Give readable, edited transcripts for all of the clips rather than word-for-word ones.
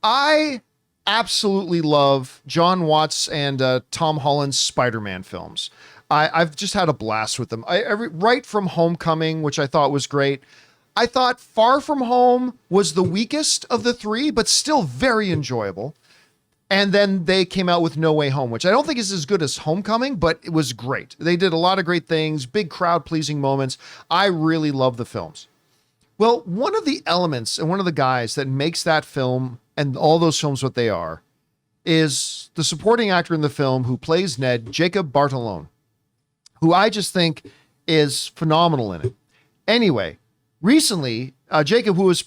I absolutely love John Watts and Tom Holland's Spider-Man films. I've just had a blast with them. Right from Homecoming, which I thought was great. I thought Far From Home was the weakest of the three, but still very enjoyable. And then they came out with No Way Home, which I don't think is as good as Homecoming, but it was great. They did a lot of great things, big crowd-pleasing moments. I really love the films. Well, one of the elements and one of the guys that makes that film and all those films what they are is the supporting actor in the film who plays Ned, Jacob Batalon, who I just think is phenomenal in it. Anyway, recently, Jacob, who was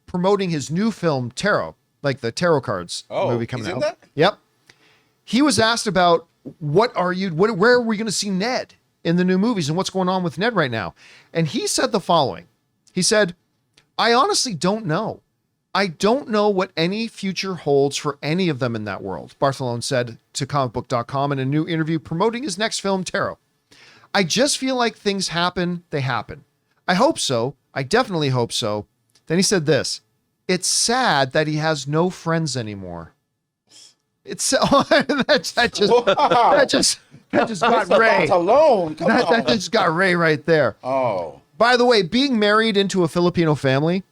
promoting his new film, Tarot, like the tarot cards movie coming out. That? Yep. He was asked about where are we going to see Ned in the new movies and what's going on with Ned right now? And he said the following. He said, I honestly don't know. I don't know what any future holds for any of them in that world, Barcelone said to comicbook.com in a new interview promoting his next film, Tarot. I just feel like things happen, they happen. I hope so. I definitely hope so. Then he said this, it's sad that he has no friends anymore. It's that just got Ray. Alone. That just got Ray right there. Oh. By the way, being married into a Filipino family,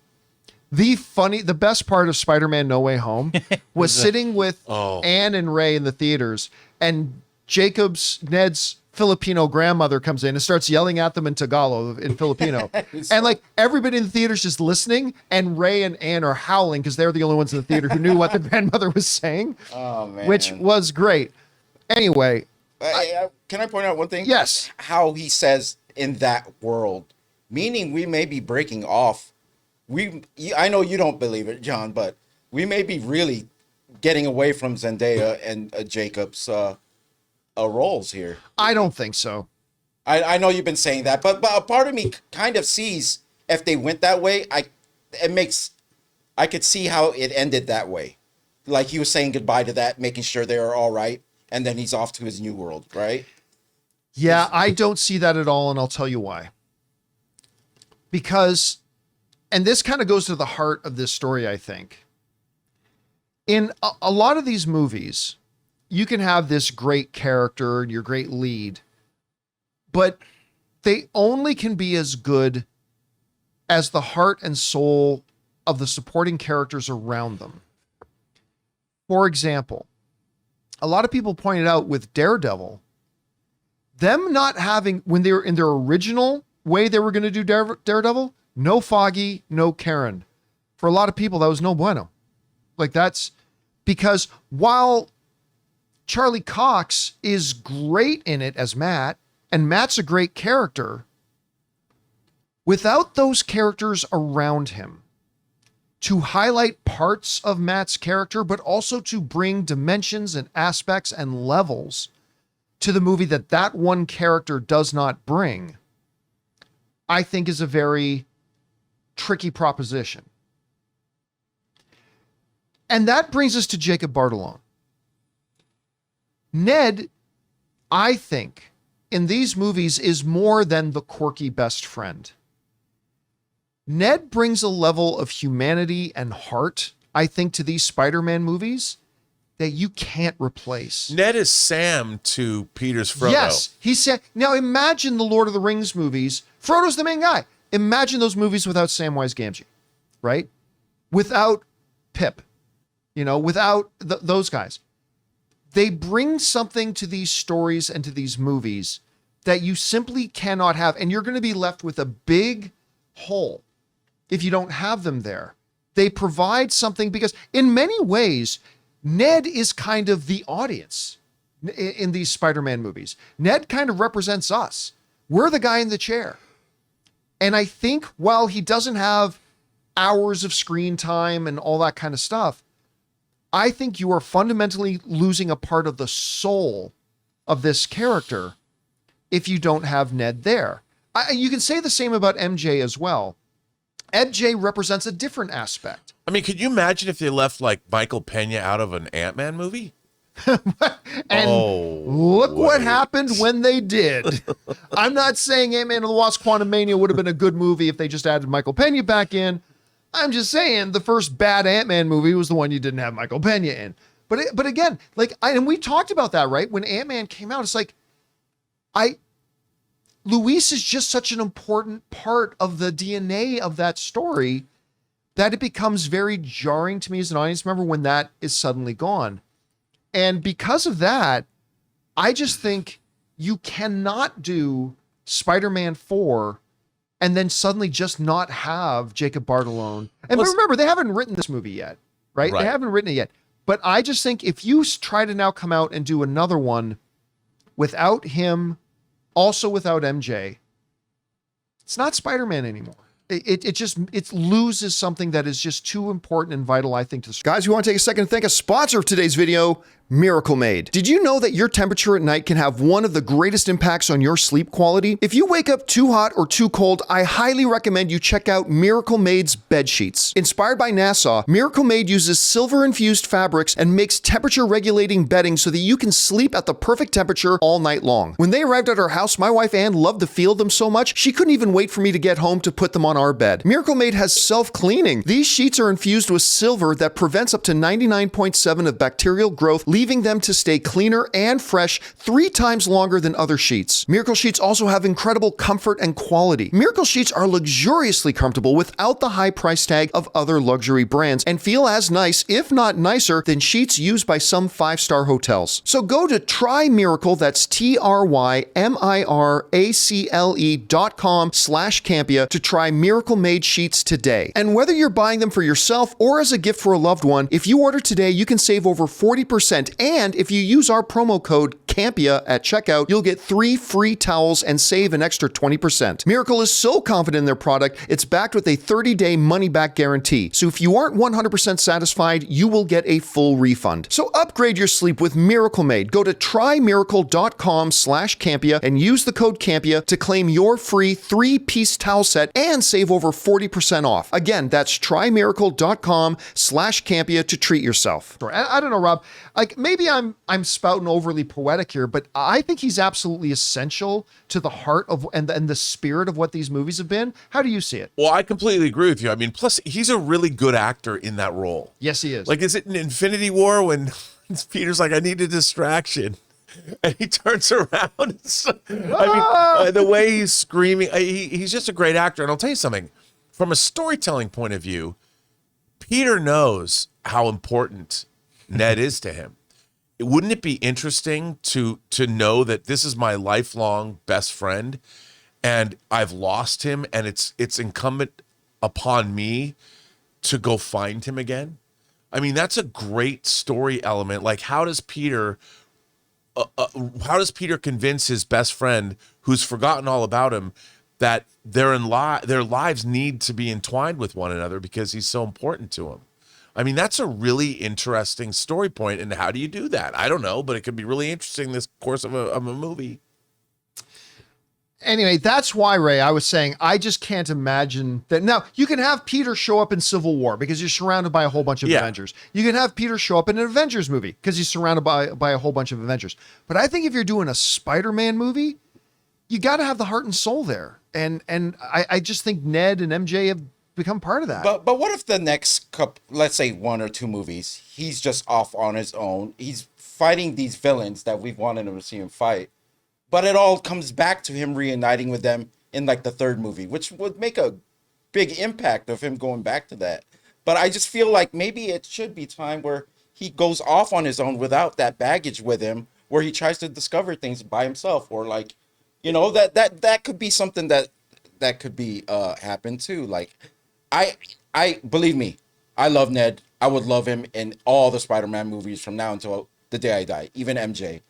the best part of Spider-Man No Way Home was sitting with Anne and Ray in the theaters, and Ned's Filipino grandmother comes in and starts yelling at them in Tagalog in Filipino. And like everybody in the theater's just listening, and Ray and Anne are howling because they're the only ones in the theater who knew what the grandmother was saying. Oh, man. Which was great. Anyway. Can I point out one thing? Yes. How he says in that world, meaning we may be breaking off. I know you don't believe it, John, but we may be really getting away from Zendaya and Jacob's roles here. I don't think so. I know you've been saying that, but a part of me kind of sees if they went that way, I could see how it ended that way. Like he was saying goodbye to that, making sure they are all right, and then he's off to his new world, right? Yeah, I don't see that at all, and I'll tell you why. Because, and this kind of goes to the heart of this story, I think. In a lot of these movies, you can have this great character and your great lead, but they only can be as good as the heart and soul of the supporting characters around them. For example, a lot of people pointed out with Daredevil, them not having, when they were in their original way they were going to do Daredevil, no Foggy, no Karen. For a lot of people, that was no bueno. Like that's because while Charlie Cox is great in it as Matt, and Matt's a great character, without those characters around him to highlight parts of Matt's character, but also to bring dimensions and aspects and levels to the movie that one character does not bring, I think is a very tricky proposition. And that brings us to Jacob Batalon. Ned, I think, in these movies is more than the quirky best friend. Ned brings a level of humanity and heart, I think, to these Spider-Man movies that you can't replace. Ned is Sam to Peter's Frodo. Yes, he's Sam. Now imagine the Lord of the Rings movies. Frodo's the main guy. Imagine those movies without Samwise Gamgee, right? Without Pip, without those guys. They bring something to these stories and to these movies that you simply cannot have. And you're going to be left with a big hole if you don't have them there. They provide something because in many ways, Ned is kind of the audience in these Spider-Man movies. Ned kind of represents us. We're the guy in the chair. And I think while he doesn't have hours of screen time and all that kind of stuff, I think you are fundamentally losing a part of the soul of this character if you don't have Ned there. You can say the same about MJ as well. MJ represents a different aspect. I mean, could you imagine if they left like Michael Pena out of an Ant-Man movie? And look what happened when they did. I'm not saying Ant-Man and the Wasp: Quantumania would have been a good movie if they just added Michael Pena back in. I'm just saying the first bad Ant-Man movie was the one you didn't have Michael Pena in. But again, like, and we talked about that, right? When Ant-Man came out, it's like, Luis is just such an important part of the DNA of that story that it becomes very jarring to me as an audience member when that is suddenly gone. And because of that, I just think you cannot do Spider-Man 4 and then suddenly just not have Jacob Batalon. And but remember, they haven't written this movie yet, right? They haven't written it yet. But I just think if you try to now come out and do another one without him, also without MJ, it's not Spider-Man anymore. It loses something that is just too important and vital, I think, to the Guys, we want to take a second to thank a sponsor of today's video, Miracle Made. Did you know that your temperature at night can have one of the greatest impacts on your sleep quality? If you wake up too hot or too cold, I highly recommend you check out Miracle Made's bed sheets. Inspired by NASA, Miracle Made uses silver-infused fabrics and makes temperature-regulating bedding so that you can sleep at the perfect temperature all night long. When they arrived at our house, my wife Ann loved the feel of them so much, she couldn't even wait for me to get home to put them on our bed. Miracle Made has self-cleaning. These sheets are infused with silver that prevents up to 99.7% of bacterial growth, leaving them to stay cleaner and fresh 3 times longer than other sheets. Miracle Sheets also have incredible comfort and quality. Miracle Sheets are luxuriously comfortable without the high price tag of other luxury brands and feel as nice, if not nicer, than sheets used by some 5-star hotels. So go to TryMiracle, that's TryMiracle.com/Campea to try Miracle Made sheets today. And whether you're buying them for yourself or as a gift for a loved one, if you order today, you can save over 40%. And if you use our promo code Campea at checkout, you'll get 3 free towels and save an extra 20%. Miracle is so confident in their product, it's backed with a 30-day money-back guarantee. So if you aren't 100% satisfied, you will get a full refund. So upgrade your sleep with Miracle Made. Go to TryMiracle.com/Campea and use the code Campea to claim your free 3-piece towel set and save over 40% off. Again, that's TryMiracle.com/Campea to treat yourself. I don't know, Rob. Like, maybe I'm spouting overly poetic here, but I think he's absolutely essential to the heart of and the spirit of what these movies have been. How do you see it? Well, I completely agree with you. I mean, plus he's a really good actor in that role. Yes, he is. Like, is it in Infinity War when Peter's like, I need a distraction? And he turns around. I mean, the way he's screaming, he's just a great actor. And I'll tell you something, from a storytelling point of view, Peter knows how important Ned is to him. Wouldn't it be interesting to know that this is my lifelong best friend and I've lost him, and it's incumbent upon me to go find him again? I mean, that's a great story element. Like, how does Peter convince his best friend, who's forgotten all about him, that their lives need to be entwined with one another because he's so important to him? I mean, that's a really interesting story point. And how do you do that? I don't know, but it could be really interesting this course of a movie. Anyway, that's why, Ray, I was saying, I just can't imagine that. Now, you can have Peter show up in Civil War because you're surrounded by a whole bunch of Avengers. You can have Peter show up in an Avengers movie because he's surrounded by a whole bunch of Avengers. But I think if you're doing a Spider-Man movie, you got to have the heart and soul there. And I just think Ned and MJ have become part of that. But what if the next couple, let's say 1 or 2 movies, he's just off on his own. He's fighting these villains that we've wanted to see him fight. But it all comes back to him reuniting with them in like the 3rd movie, which would make a big impact of him going back to that. But I just feel like maybe it should be time where he goes off on his own without that baggage with him, where he tries to discover things by himself, or like, you know, that could be something that could be happen too. Like, I believe me, I love Ned. I would love him in all the Spider-Man movies from now until the day I die, even MJ.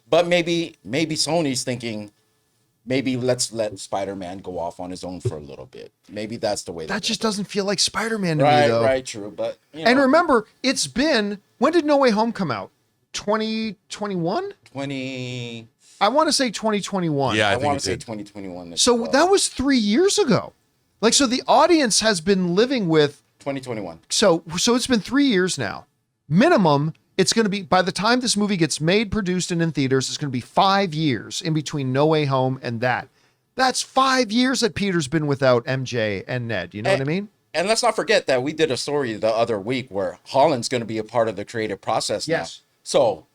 But maybe Sony's thinking, maybe let's let Spider-Man go off on his own for a little bit. Maybe that's the way. That just doesn't feel like Spider-Man to me, though. Right, true. But you know. And remember, it's been, when did No Way Home come out? 2021? I want to say 2021. Yeah, I want to say 2021. So that was 3 years ago. Like, so the audience has been living with 2021. So it's been 3 years now. Minimum, it's going to be, by the time this movie gets made, produced, and in theaters, it's going to be 5 years in between No Way Home and that. That's 5 years that Peter's been without MJ and Ned. You know what I mean? And let's not forget that we did a story the other week where Holland's going to be a part of the creative process now. Yes. So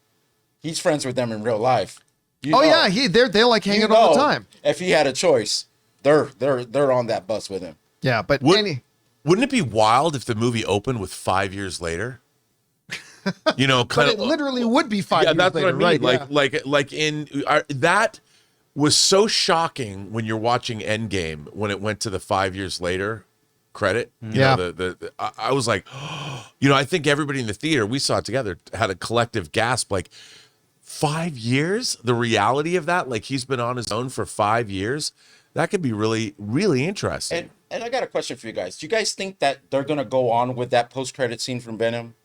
he's friends with them in real life. You Oh know- yeah, they're like you hanging all the know time. If he had a choice, they're on that bus with him. Yeah, but Wouldn't it be wild if the movie opened with 5 years later? You know, but kind it of. literally would be 5 Yeah, years that's later, what I mean. right? Yeah. Like in that was so shocking when you're watching Endgame when it went to the 5 years later credit. You Yeah. know, I was like, you know, I think everybody in the theater, we saw it together, had a collective gasp. Like 5 years, the reality of that, like he's been on his own for 5 years. That could be really, really interesting. And I got a question for you guys. Do you guys think that they're going to go on with that post-credit scene from Venom?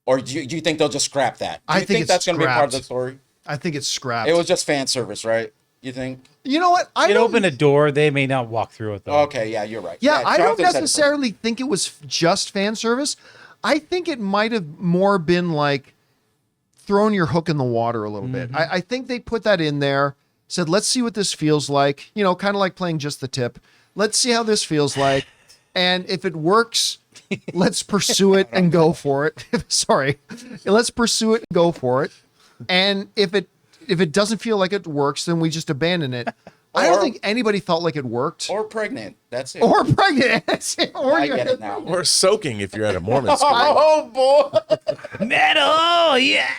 Or do you think they'll just scrap that? Do I you think it's that's going to be part of scrapped. the story? I think it's scrapped. It was just fan service, right? You think? You know what? I It don't. opened a door. They may not walk through it though. Okay, yeah, you're right. Yeah, I don't Jonathan said it necessarily think it was just fan service. I think it might have more been like throwing your hook in the water a little bit. I think they put that in there, said, let's see what this feels like. You know, kind of like playing just the tip. Let's see how this feels like. And if it works, let's pursue it and go for it. Sorry. Let's pursue it and go for it. And if it doesn't feel like it works, then we just abandon it. I don't Or- think anybody felt like it worked. Or pregnant. That's it. Or pregnant. Or I you're- get it now. Or soaking if you're at a Mormon school. Oh, boy. Metal, yeah.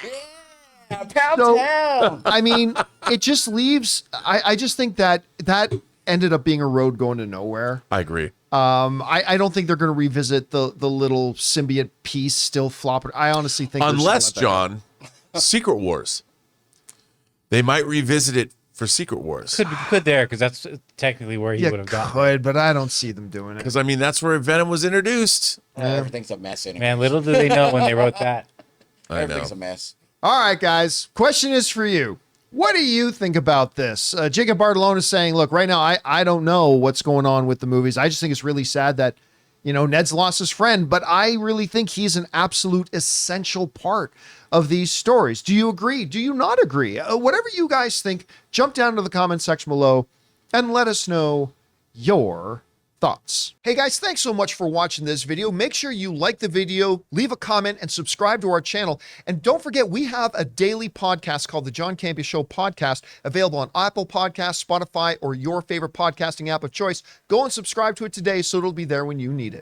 Pound So- town. I mean, it just leaves. I just think that ended up being a road going to nowhere. I agree. I don't think they're going to revisit the little symbiote piece still flopping. I honestly think they're just Unless, gonna let that John, Secret Wars. They might revisit it for Secret Wars. Could there because that's technically where he go. would have gotten. could, but I don't see them doing it. Because, I mean, that's where Venom was introduced. Everything's a mess anyway. Man, little did they know when they wrote that. I know. Everything's a mess. All right, guys. Question is for you. What do you think about this? Jacob Batalon is saying, look, right now, I don't know what's going on with the movies. I just think it's really sad that, you know, Ned's lost his friend, but I really think he's an absolute essential part of these stories. Do you agree? Do you not agree? Whatever you guys think, jump down to the comment section below and let us know your thoughts. Hey guys, thanks so much for watching this video. Make sure you like the video, leave a comment, and subscribe to our channel. And don't forget, we have a daily podcast called the John Campea Show podcast, available on Apple Podcasts, Spotify, or your favorite podcasting app of choice. Go and subscribe to it today so it'll be there when you need it.